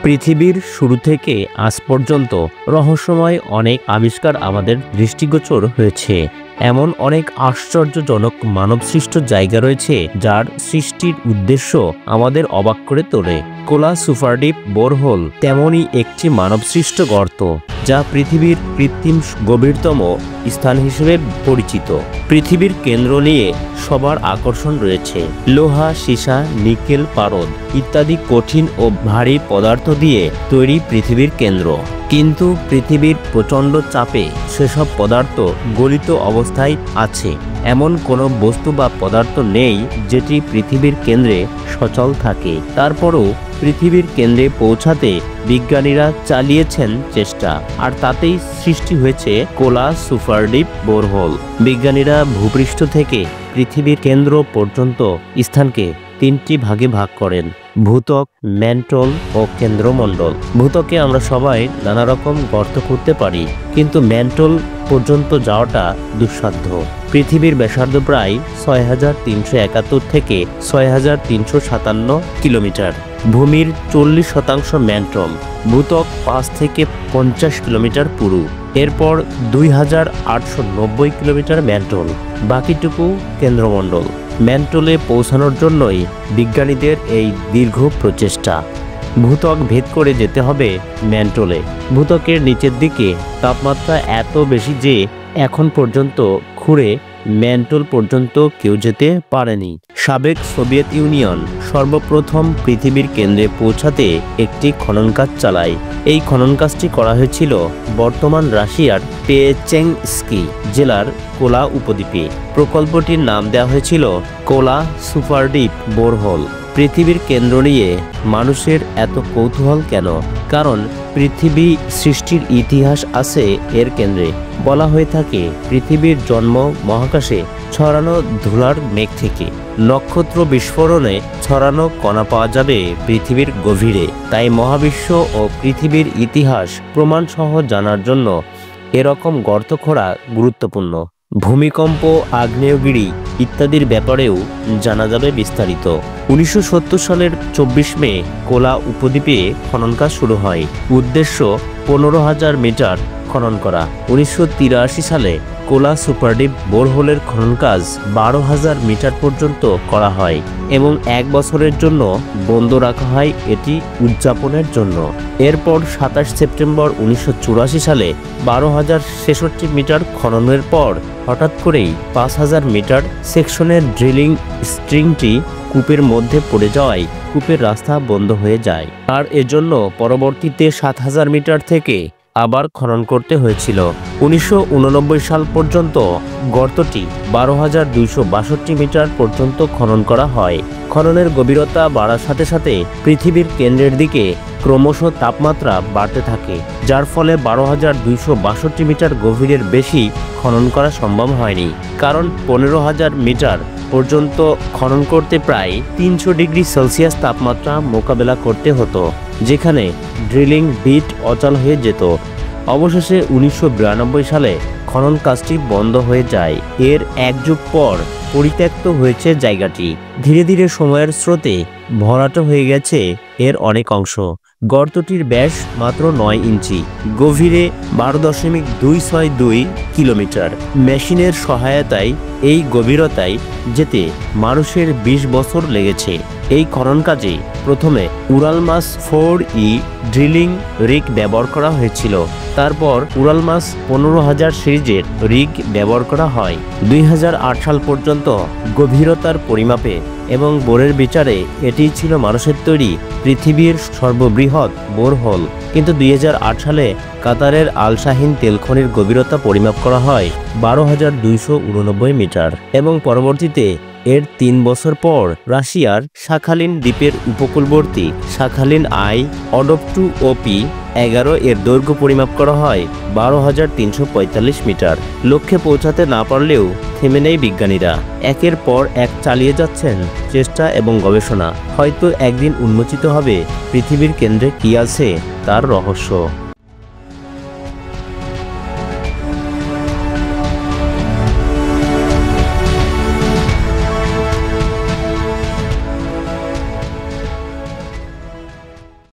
পৃথিবীর শুরু থেকে আজ পর্যন্ত রহস্যময় অনেক আবিষ্কার আমাদের দৃষ্টিগোচর হয়েছে। এমন অনেক আশ্চর্যজনক মানবসৃষ্ট জায়গা রয়েছে যার সৃষ্টির উদ্দেশ্য আমাদের অবাক করে তোলে। কোলা সুপারডিপ বোরহোল তেমনই একটি মানবসৃষ্ট গর্ত, যা পৃথিবীর কৃত্রিম গভীরতম স্থান হিসেবে পরিচিত। পৃথিবীর কেন্দ্র নিয়ে সবার আকর্ষণ রয়েছে। লোহা, সীসা, নিকেল, পারদ ইত্যাদি কঠিন ও ভারী পদার্থ দিয়ে তৈরি পৃথিবীর কেন্দ্র। কিন্তু পৃথিবীর প্রচণ্ড চাপে সেসব পদার্থ গলিত অবস্থায় আছে। এমন কোনো বস্তু বা পদার্থ নেই যেটি পৃথিবীর কেন্দ্রে সচল থাকে। তারপরও পৃথিবীর কেন্দ্রে পৌঁছাতে বিজ্ঞানীরা চালিয়েছেন চেষ্টা, আর তাতেই সৃষ্টি হয়েছে কোলা সুপারডিপ বোরহোল। বিজ্ঞানীরা ভূপৃষ্ঠ থেকে পৃথিবীর কেন্দ্র পর্যন্ত স্থানকে তিনটি ভাগে ভাগ করেন: ভূত্বক, ম্যান্টল ও কেন্দ্রমণ্ডল। ভূত্বকে আমরা সবাই নানা রকম গর্ত করতে পারি, কিন্তু ম্যান্টল পর্যন্ত যাওয়াটা দুঃসাধ্য। পৃথিবীর ব্যাসার্ধ প্রায় ৬৩৭১ থেকে ৬৩৫৭ কিলোমিটার। ভূমির ৪০% ম্যান্টল। ভূত্বক ৫ থেকে ৫০ কিলোমিটার পুরু। এরপর ২৮৯০ কিলোমিটার ম্যান্টল, বাকিটুকু কেন্দ্রমণ্ডল। ম্যান্টলে পৌঁছানোর জন্যই বিজ্ঞানীদের এই দীর্ঘ প্রচেষ্টা। ভূত্বক ভেদ করে যেতে হবে ম্যান্টলে। ভূত্বকের নিচের দিকে তাপমাত্রা এত বেশি যে এখন পর্যন্ত খুঁড়ে ম্যান্টল পর্যন্ত কেউ যেতে পারেনি। সাবেক সোভিয়েত ইউনিয়ন সর্বপ্রথম পৃথিবীর কেন্দ্রে পৌঁছাতে একটি খনন কাজ চালায়। এই খনন কাজটি করা হয়েছিল বর্তমান রাশিয়ার পেচেংস্কি জেলার কোলা উপদ্বীপে। প্রকল্পটির নাম দেওয়া হয়েছিল কোলা সুপারডিপ বোরহোল। পৃথিবীর কেন্দ্র নিয়ে মানুষের এত কৌতূহল কেন? কারণ পৃথিবী সৃষ্টির ইতিহাস আছে এর কেন্দ্রে। বলা হয়ে থাকে পৃথিবীর জন্ম মহাকাশে ছড়ানো ধুলার মেঘ থেকে। নক্ষত্র বিস্ফোরণে ছড়ানো কণা পাওয়া যাবে পৃথিবীর গভীরে। তাই মহাবিশ্ব ও পৃথিবীর ইতিহাস প্রমাণসহ জানার জন্য এরকম গর্ত খোঁড়া গুরুত্বপূর্ণ। ভূমিকম্প, আগ্নেয়গিরি ইত্যাদির ব্যাপারেও জানা যাবে বিস্তারিত। ১৯৭০ সালের ২৪ মে কোলা উপদ্বীপে খনন কাজ শুরু হয়। উদ্দেশ্য ১৫,০০০ মিটার খনন করা। ১৯৮৩ সালে কোলা সুপারডিপ বোরহোলের খনন কাজ ১২,০০০ মিটার পর্যন্ত করা হয় এবং ১ বছরের জন্য বন্ধ রাখা হয় এটি উদযাপনের জন্য। এরপর ২৭ সেপ্টেম্বর ১৯৮৪ সালে ১২,০৬৬ মিটার খননের পর হঠাৎ করেই ৫,০০০ মিটার সেকশনের ড্রিলিং স্ট্রিংটি কূপের মধ্যে পড়ে যাওয়ায় কূপের রাস্তা বন্ধ হয়ে যায়, আর এজন্য পরবর্তীতে ৭,০০০ মিটার থেকে আবার খনন করতে হয়েছিল। ১৯৮৯ সাল পর্যন্ত গর্তটি ১২,২৬২ মিটার পর্যন্ত খনন করা হয়। খননের গভীরতা বাড়ার সাথে সাথে পৃথিবীর কেন্দ্রের দিকে ক্রমশ তাপমাত্রা বাড়তে থাকে, যার ফলে ১২,২৬২ মিটার গভীরের বেশি খনন করা সম্ভব হয়নি। কারণ ১৫,০০০ মিটার পর্যন্ত খনন করতে প্রায় ৩০০ ডিগ্রি সেলসিয়াস তাপমাত্রা মোকাবেলা করতে হতো, যেখানে ড্রিলিং বিট অচল হয়ে যেত। অবশেষে ১৯৯২ সালে খনন কাজটি বন্ধ হয়ে যায়। এর এক যুগ পর পরিত্যক্ত হয়েছে জায়গাটি। ধীরে ধীরে সময়ের স্রোতে ভরাট হয়ে গেছে এর অনেক অংশ। গর্তটির ব্যাস মাত্র ৯ ইঞ্চি, গভীরে ১২.২৬২ কিলোমিটার। মেশিনের সহায়তায় এই গভীরতায় যেতে মানুষের ২০ বছর লেগেছে। এই খনন কাজে প্রথমে উরালমাস 4E ড্রিলিং রিগ ব্যবহার করা হয়েছিল। তারপর উরালমাস ১৫,০০০ সিরিজের রিগ ব্যবহার করা হয়। ২০০৮ সাল পর্যন্ত গভীরতার পরিমাপে এবং বোরের বিচারে এটিই ছিল মানুষের তৈরি পৃথিবীর সর্ববৃহৎ বোরহোল। কিন্তু ২০০৮ সালে কাতারের আল শাহিন তেলখনির গভীরতা পরিমাপ করা হয় ১২,২৮৯ মিটার এবং পরবর্তীতে এর ৩ বছর পর রাশিয়ার শাখালিন দ্বীপের উপকূলবর্তী শাখালিন আই OP11 এর দৈর্ঘ্য পরিমাপ করা হয় ১২,৩৪৫ মিটার। লক্ষ্যে পৌঁছাতে না পারলেও থেমে নেই বিজ্ঞানীরা। একের পর এক চালিয়ে যাচ্ছেন চেষ্টা এবং গবেষণা। হয়তো একদিন উন্মোচিত হবে পৃথিবীর কেন্দ্রে কি আছে তার রহস্য।